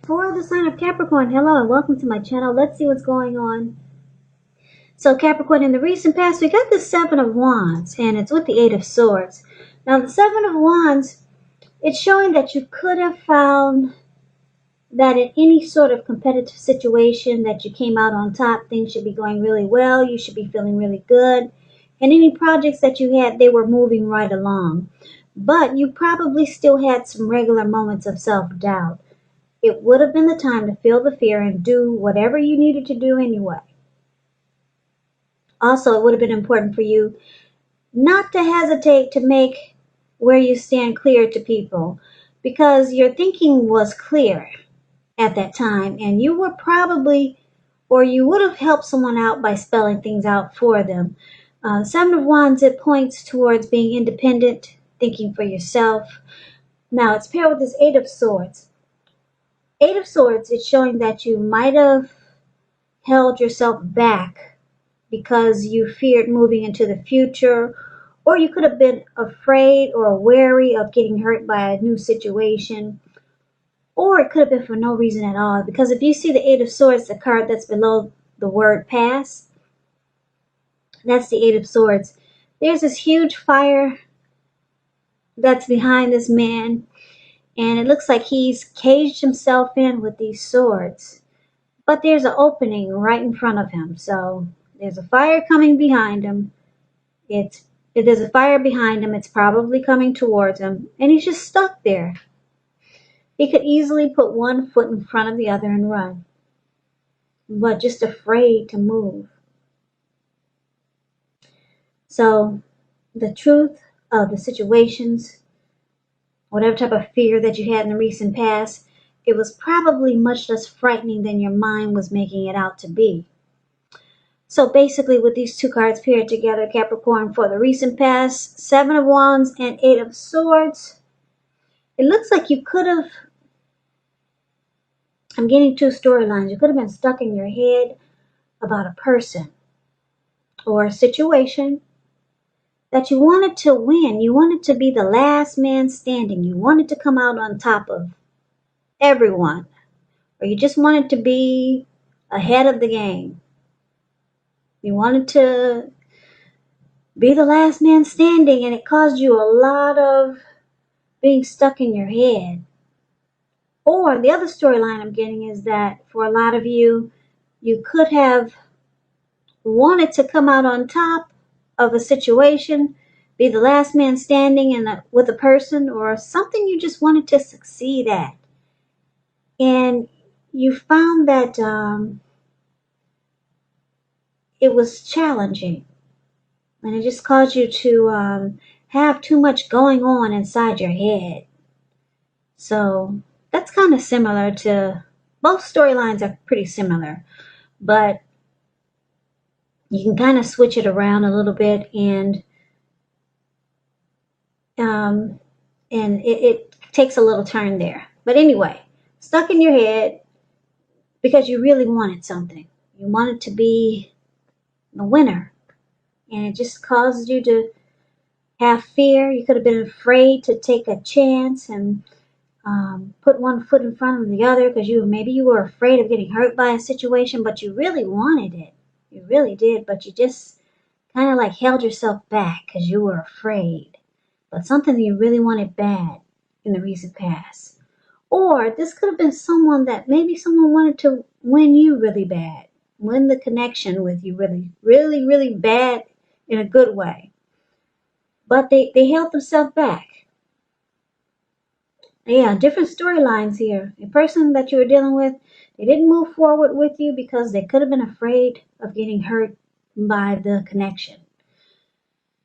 For the sign of Capricorn, hello and welcome to my channel. Let's see what's going on. So Capricorn, in the recent past, we got the Seven of Wands, and it's with the Eight of Swords. Now the Seven of Wands, it's showing that you could have found that in any sort of competitive situation that you came out on top, things should be going really well, you should be feeling really good. And any projects that you had, they were moving right along. But you probably still had some regular moments of self-doubt. It would have been the time to feel the fear and do whatever you needed to do anyway. Also, it would have been important for you not to hesitate to make where you stand clear to people, because your thinking was clear at that time, and you were probably, or you would have helped someone out by spelling things out for them. Seven of Wands, it points towards being independent, thinking for yourself. Now, it's paired with this Eight of Swords. Eight of Swords, it's showing that you might have held yourself back because you feared moving into the future, or you could have been afraid or wary of getting hurt by a new situation, or it could have been for no reason at all. Because if you see the Eight of Swords, the card that's below the word pass, that's the Eight of Swords. There's this huge fire that's behind this man, and it looks like he's caged himself in with these swords. But there's an opening right in front of him. So there's a fire coming behind him. If there's a fire behind him, it's probably coming towards him. And he's just stuck there. He could easily put one foot in front of the other and run. But just afraid to move. So the truth of the situations, whatever type of fear that you had in the recent past, it was probably much less frightening than your mind was making it out to be. So basically, with these two cards paired together, Capricorn, for the recent past, Seven of Wands and Eight of Swords, it looks like you could have, I'm getting two storylines. You could have been stuck in your head about a person or a situation that you wanted to win. You wanted to be the last man standing. You wanted to come out on top of everyone. Or you just wanted to be ahead of the game. You wanted to be the last man standing, and it caused you a lot of being stuck in your head. Or the other storyline I'm getting is that for a lot of you, you could have wanted to come out on top of a situation, be the last man standing with a person or something you just wanted to succeed at. And you found that it was challenging. And it just caused you to have too much going on inside your head. So that's kind of similar to, both storylines are pretty similar. But you can kind of switch it around a little bit, and it takes a little turn there. But anyway, stuck in your head because you really wanted something. You wanted to be the winner. And it just caused you to have fear. You could have been afraid to take a chance and put one foot in front of the other because maybe you were afraid of getting hurt by a situation, but you really wanted it. You really did, but you just kind of like held yourself back because you were afraid. But something you really wanted bad in the recent past. Or this could have been someone that maybe someone wanted to win you really bad. Win the connection with you really, really, really bad in a good way. But they held themselves back. Yeah, different storylines here. The person that you were dealing with, they didn't move forward with you because they could have been afraid of getting hurt by the connection.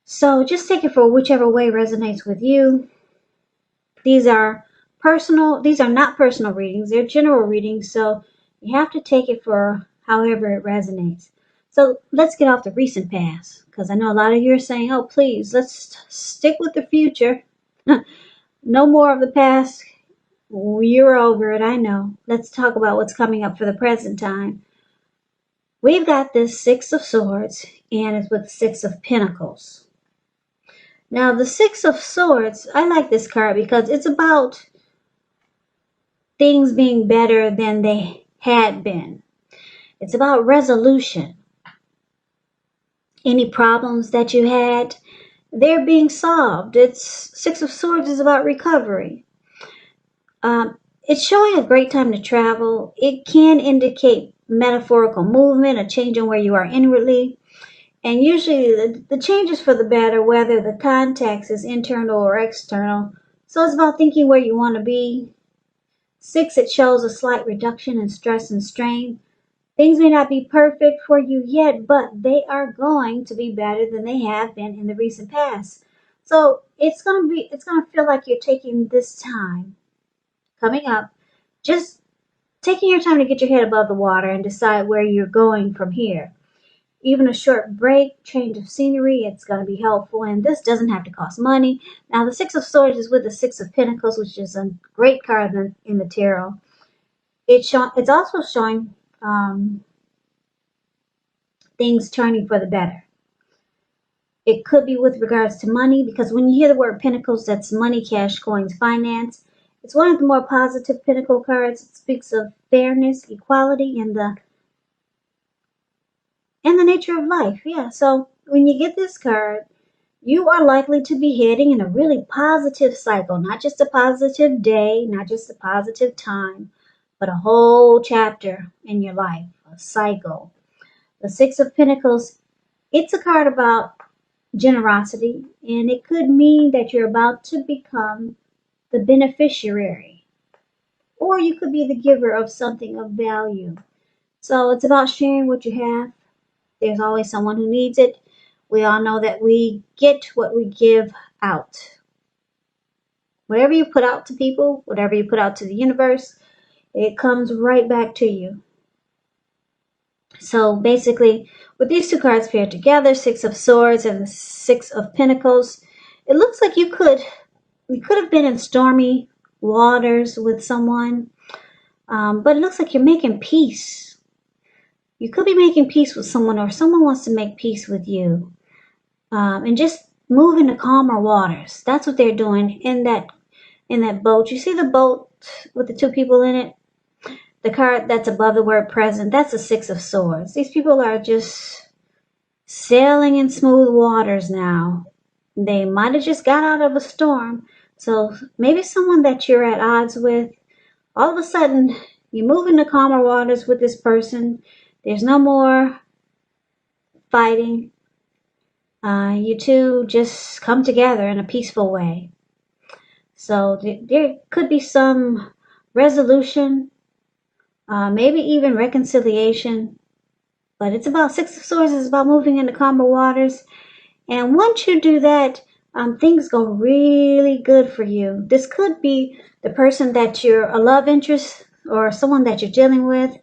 So just take it for whichever way resonates with you. These are not personal readings. They're general readings, so you have to take it for however it resonates. So let's get off the recent past, because I know a lot of you are saying, oh, please, let's stick with the future. No more of the past. You're over it, I know. Let's talk about what's coming up for the present time. We've got this Six of Swords, and it's with Six of Pentacles. Now, the Six of Swords, I like this card because it's about things being better than they had been. It's about resolution. Any problems that you had, they're being solved. It's Six of Swords is about recovery. It's showing a great time to travel. It can indicate metaphorical movement, a change in where you are inwardly. And usually the change is for the better, whether the context is internal or external. So it's about thinking where you want to be. 6, it shows a slight reduction in stress and strain. Things may not be perfect for you yet, but they are going to be better than they have been in the recent past. So it's gonna feel like you're taking this time coming up, just taking your time to get your head above the water and decide where you're going from here. Even a short break, change of scenery, it's going to be helpful, and this doesn't have to cost money. Now, the Six of Swords is with the Six of Pentacles, which is a great card in the tarot. It's also showing things turning for the better. It could be with regards to money, because when you hear the word Pentacles, that's money, cash, coins, finance. It's one of the more positive Pentacle cards. It speaks of fairness, equality, and the nature of life. Yeah, so when you get this card, you are likely to be heading in a really positive cycle, not just a positive day, not just a positive time, but a whole chapter in your life, a cycle. The Six of Pentacles, it's a card about generosity, and it could mean that you're about to become the beneficiary, or you could be the giver of something of value. So it's about sharing what you have. There's always someone who needs it. We all know that we get what we give out. Whatever you put out to people, whatever you put out to the universe, it comes right back to you. So basically, with these two cards paired together, Six of Swords and the Six of Pentacles, it looks like you could have been in stormy waters with someone, but it looks like you're making peace. You could be making peace with someone, or someone wants to make peace with you, and just move into calmer waters. That's what they're doing in that boat. You see the boat with the two people in it? The card that's above the word present, that's a Six of Swords. These people are just sailing in smooth waters now. They might have just got out of a storm. So maybe someone that you're at odds with, all of a sudden you move into calmer waters with this person. There's no more fighting. You two just come together in a peaceful way. So there could be some resolution, maybe even reconciliation. But it's about Six of Swords is about moving into calmer waters. And once you do that, things go really good for you. This could be the person that you're a love interest, or someone that you're dealing with.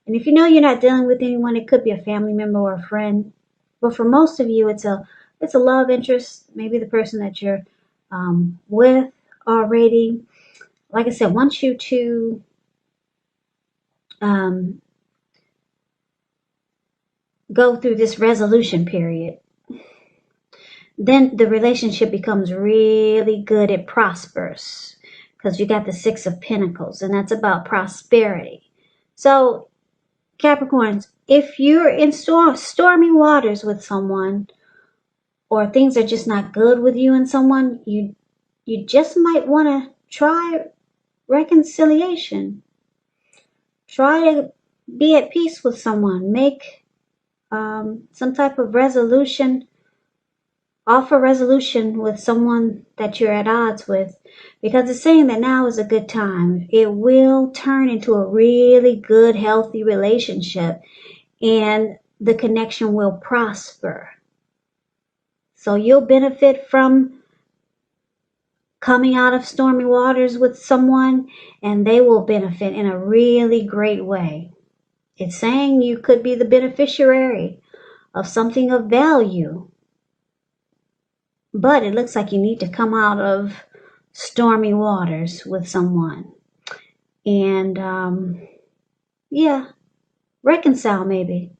And if you know you're not dealing with anyone, it could be a family member or a friend. But for most of you, it's a love interest, maybe the person that you're with already. Like I said, once you two go through this resolution period, then the relationship becomes really good. It prospers, because you got the Six of Pentacles, and that's about prosperity. So Capricorns, if you're in stormy waters with someone, or things are just not good with you and someone, you just might want to try reconciliation. Try to be at peace with someone. Make some type of resolution. Offer resolution with someone that you're at odds with, because it's saying that now is a good time. It will turn into a really good, healthy relationship, and the connection will prosper. So you'll benefit from coming out of stormy waters with someone, and they will benefit in a really great way. It's saying you could be the beneficiary of something of value. But it looks like you need to come out of stormy waters with someone. And, reconcile maybe.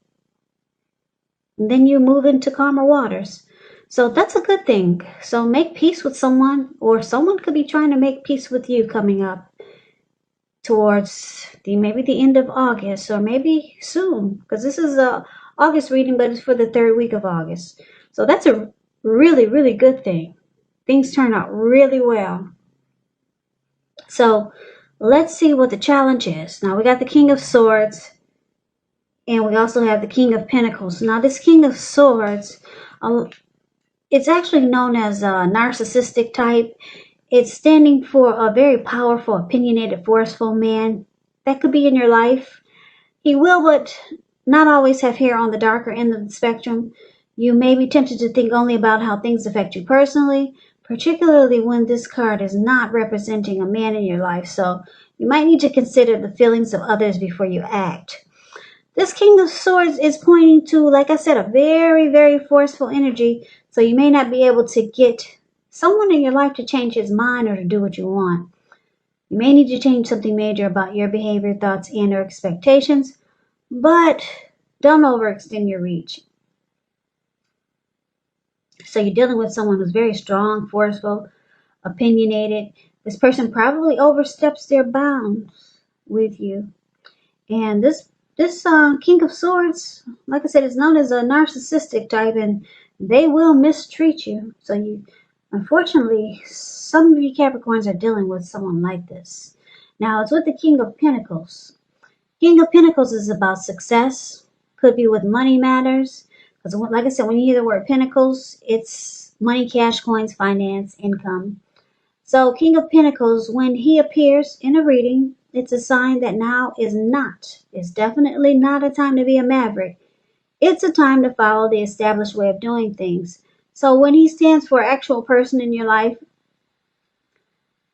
And then you move into calmer waters. So that's a good thing. So make peace with someone, or someone could be trying to make peace with you coming up. towards maybe the end of August, or maybe soon, because this is a August reading, but it's for the 3rd week of August. So that's a really, really good thing. Things turn out really well. So let's see what the challenge is. Now we got the King of Swords, and we also have the King of Pentacles. Now this King of Swords, it's actually known as a narcissistic type. It's standing for a very powerful, opinionated, forceful man that could be in your life. He will, but not always have hair on the darker end of the spectrum. You may be tempted to think only about how things affect you personally, particularly when this card is not representing a man in your life. So you might need to consider the feelings of others before you act. This King of Swords is pointing to, like I said, a very, very forceful energy. So you may not be able to get someone in your life to change his mind or to do what you want. You may need to change something major about your behavior, thoughts, and or expectations, but don't overextend your reach. So you're dealing with someone who's very strong, forceful, opinionated. This person probably oversteps their bounds with you. And this King of Swords, like I said, is known as a narcissistic type, and they will mistreat you. So you, unfortunately, some of you Capricorns are dealing with someone like this. Now, it's with the King of Pentacles. King of Pentacles is about success. Could be with money matters. Because, like I said, when you hear the word Pentacles, it's money, cash, coins, finance, income. So, King of Pentacles, when he appears in a reading, it's a sign that now is definitely not a time to be a maverick. It's a time to follow the established way of doing things. So when he stands for an actual person in your life,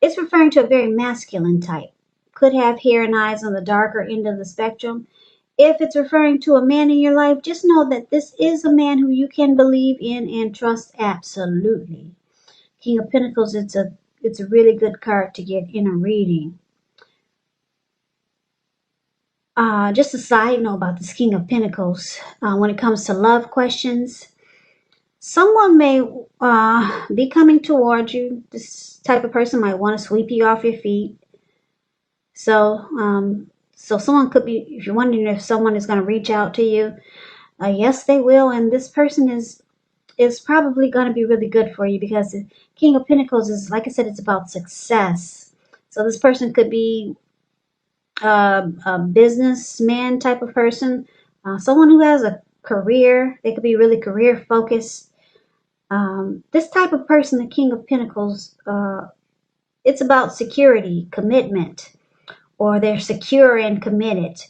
it's referring to a very masculine type. Could have hair and eyes on the darker end of the spectrum. If it's referring to a man in your life, just know that this is a man who you can believe in and trust absolutely. King of Pentacles, it's a really good card to get in a reading. Just a side note about this King of Pentacles, when it comes to love questions, someone may be coming towards you. This type of person might want to sweep you off your feet. So, so someone could be, if you're wondering if someone is going to reach out to you, yes, they will. And this person is probably going to be really good for you, because the King of Pentacles is, like I said, it's about success. So this person could be a businessman type of person, someone who has a career. They could be really career focused. This type of person, the King of Pentacles, it's about security, commitment, or they're secure and committed.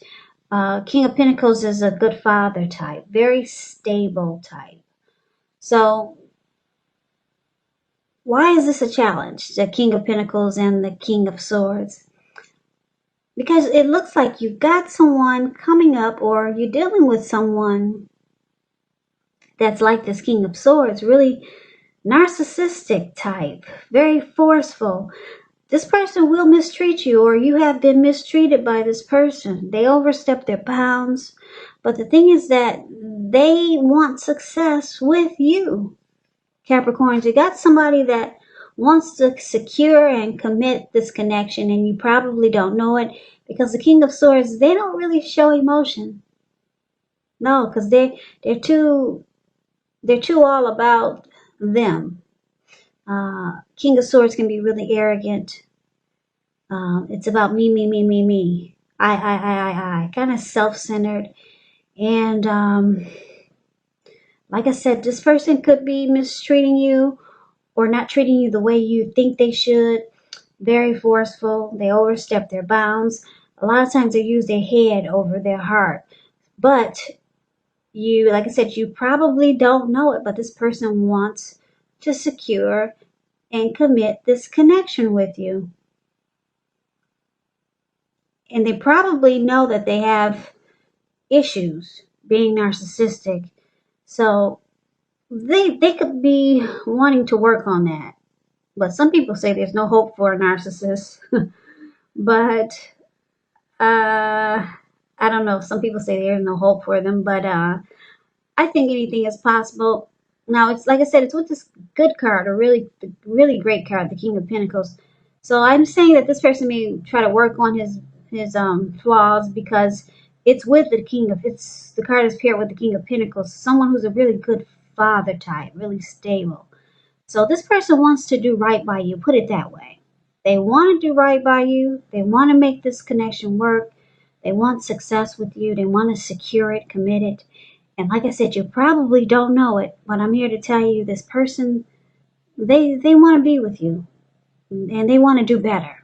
King of Pentacles is a good father type, very stable type. So why is this a challenge, the King of Pentacles and the King of Swords? Because it looks like you've got someone coming up, or you're dealing with someone that's like this King of Swords, really narcissistic type, very forceful. This person will mistreat you, or you have been mistreated by this person. They overstep their bounds. But the thing is that they want success with you, Capricorns. You got somebody that wants to secure and commit this connection, and you probably don't know it, because the King of Swords, they don't really show emotion. No, because they're too all about them. King of Swords can be really arrogant. It's about me, me, me, me, me. I. Kind of self-centered. And like I said, this person could be mistreating you, or not treating you the way you think they should. Very forceful. They overstep their bounds. A lot of times they use their head over their heart. But you, like I said, you probably don't know it, but this person wants to secure and commit this connection with you. And they probably know that they have issues being narcissistic. So they could be wanting to work on that. But some people say there's no hope for a narcissist. But I don't know. Some people say there's no hope for them. But I think anything is possible. Now, it's like I said, it's with this good card, a really, really great card, the King of Pentacles. So I'm saying that this person may try to work on his flaws, because it's with the king of, it's the card is paired with the king of pentacles, someone who's a really good father type, really stable. So this person wants to do right by you, put it that way. They want to do right by you. They want to make this connection work. They want success with you. They want to secure it, commit it. And like I said, you probably don't know it, but I'm here to tell you this person, they want to be with you, and they want to do better.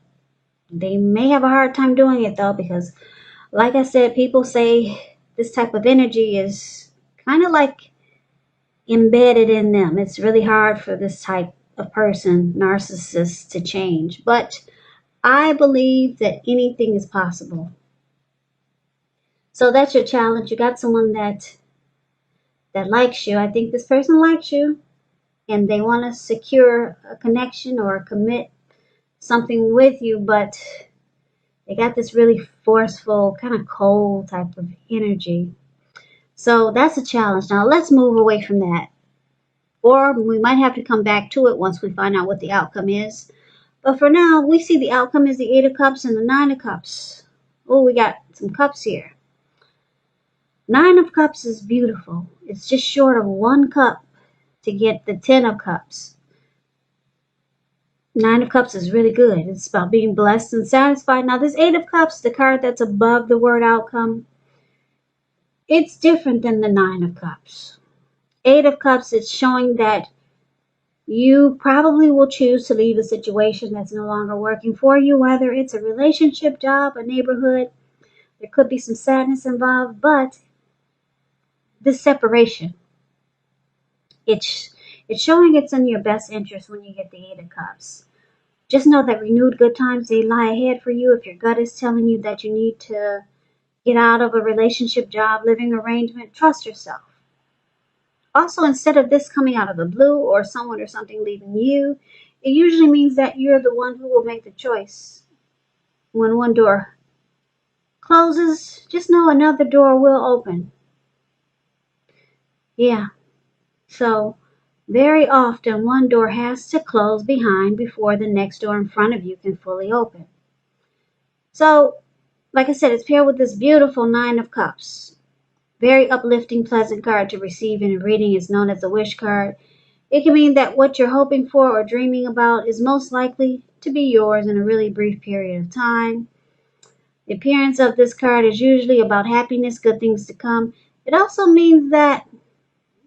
They may have a hard time doing it though, because like I said, people say this type of energy is kind of like embedded in them. It's really hard for this type of person, narcissist, to change. But I believe that anything is possible. So that's your challenge. You got someone that likes you. I think this person likes you, and they want to secure a connection or commit something with you, but they got this really forceful, kind of cold type of energy. So that's a challenge. Now let's move away from that. Or we might have to come back to it once we find out what the outcome is. But for now, we see the outcome is the Eight of Cups and the Nine of Cups. Oh, we got some cups here. Nine of Cups is beautiful. It's just short of one cup to get the Ten of Cups. Nine of Cups is really good. It's about being blessed and satisfied. Now, this Eight of Cups, the card that's above the word outcome, it's different than the Nine of Cups. Eight of Cups, it's showing that you probably will choose to leave a situation that's no longer working for you, whether it's a relationship, job, a neighborhood. There could be some sadness involved, but this separation, it's showing it's in your best interest when you get the Eight of Cups. Just know that renewed good times, they lie ahead for you. If your gut is telling you that you need to get out of a relationship, job, living arrangement, trust yourself. Also, instead of this coming out of the blue or someone or something leaving you, it usually means that you're the one who will make the choice. When one door closes, just know another door will open. Yeah. So, very often one door has to close behind before the next door in front of you can fully open. So, like I said, it's paired with this beautiful Nine of Cups. Very uplifting, pleasant card to receive in a reading. Is known as a wish card. It can mean that what you're hoping for or dreaming about is most likely to be yours in a really brief period of time. The appearance of this card is usually about happiness, good things to come. It also means that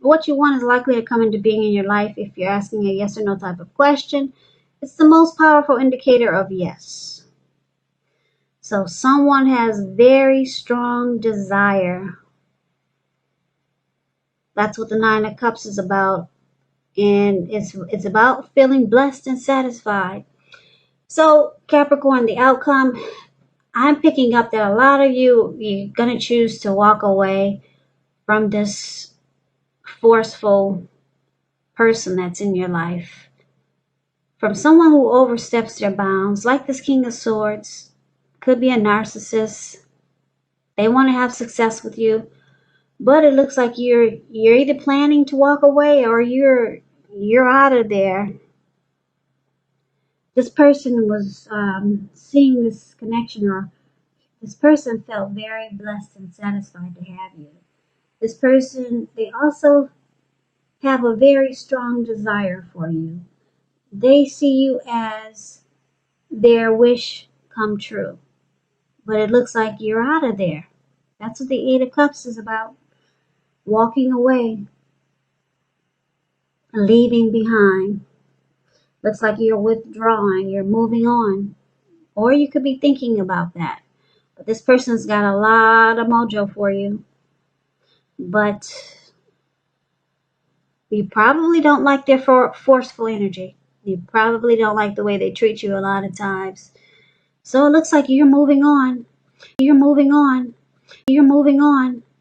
what you want is likely to come into being in your life. If you're asking a yes or no type of question, it's the most powerful indicator of yes. So someone has very strong desire. That's what the Nine of Cups is about. And it's about feeling blessed and satisfied. So Capricorn, the outcome, I'm picking up that a lot of you're going to choose to walk away from this forceful person that's in your life. From someone who oversteps their bounds, like this King of Swords. Could be a narcissist. They want to have success with you. But it looks like you're either planning to walk away or you're out of there. This person was seeing this connection, or this person felt very blessed and satisfied to have you. This person, they also have a very strong desire for you. They see you as their wish come true. But it looks like you're out of there. That's what the Eight of Cups is about. Walking away, leaving behind. Looks like you're withdrawing, you're moving on. Or you could be thinking about that. But this person's got a lot of mojo for you. But you probably don't like their forceful energy. You probably don't like the way they treat you a lot of times. So it looks like you're moving on. You're moving on. You're moving on.